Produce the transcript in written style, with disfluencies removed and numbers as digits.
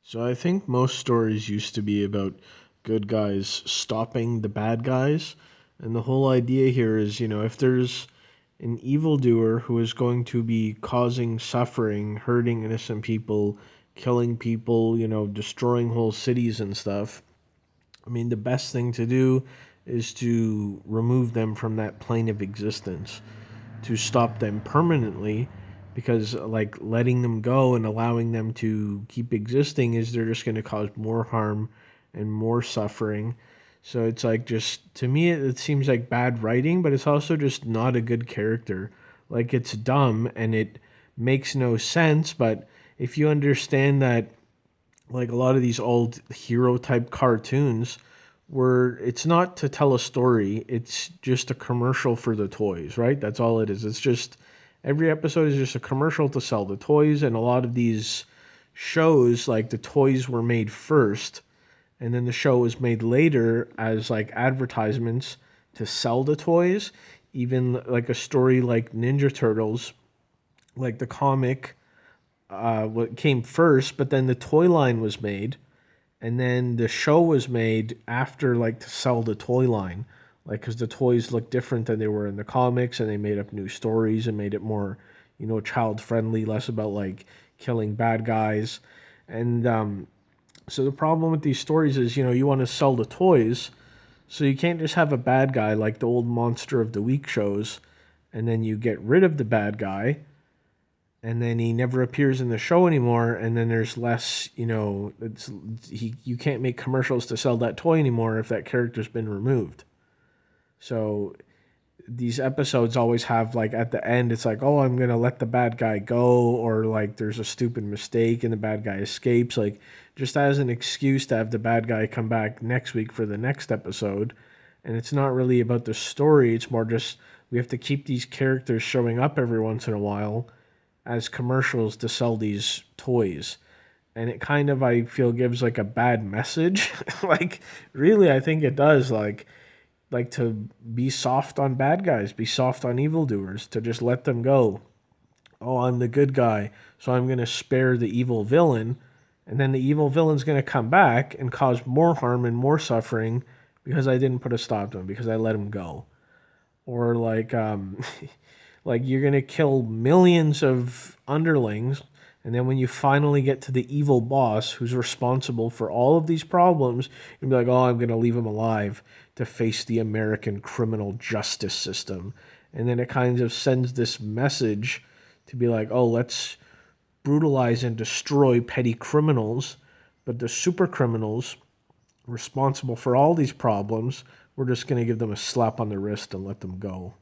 So I think most stories used to be about good guys stopping the bad guys. And the whole idea here is, if there's an evildoer who is going to be causing suffering, hurting innocent people, killing people, destroying whole cities and stuff, I mean, the best thing to do is to remove them from that plane of existence, to stop them permanently, because like letting them go and allowing them to keep existing is they're just going to cause more harm and more suffering. So it's like, just to me it seems like bad writing, but it's also just not a good character. Like, it's dumb and it makes no sense, but if you understand that, like, a lot of these old hero type cartoons, where it's not to tell a story, it's just a commercial for the toys, right? That's all it is. It's just every episode is just a commercial to sell the toys, and a lot of these shows, like, the toys were made first, and then the show was made later as like advertisements to sell the toys. Even like a story like Ninja Turtles, like the comic, what came first, but then the toy line was made, and then the show was made after, like, to sell the toy line, like, because the toys look different than they were in the comics, and they made up new stories and made it more, child friendly, less about like killing bad guys. And so the problem with these stories is, you want to sell the toys, so you can't just have a bad guy like the old Monster of the Week shows, and then you get rid of the bad guy, and then he never appears in the show anymore, and then there's less, you can't make commercials to sell that toy anymore if that character's been removed. So these episodes always have, like, at the end it's like, oh, I'm gonna let the bad guy go, or like there's a stupid mistake and the bad guy escapes, like, just as an excuse to have the bad guy come back next week for the next episode. And it's not really about the story, it's more just we have to keep these characters showing up every once in a while as commercials to sell these toys. And it kind of, I feel, gives like a bad message. Like, really, I think it does. Like to be soft on bad guys, be soft on evildoers, to just let them go. Oh, I'm the good guy, so I'm going to spare the evil villain. And then the evil villain's going to come back and cause more harm and more suffering because I didn't put a stop to him, because I let him go. Or like, like, you're gonna kill millions of underlings, and then when you finally get to the evil boss who's responsible for all of these problems, you'll be like, oh, I'm gonna leave him alive to face the American criminal justice system. And then it kind of sends this message to be like, oh, let's brutalize and destroy petty criminals, but the super criminals responsible for all these problems, we're just going to give them a slap on the wrist and let them go.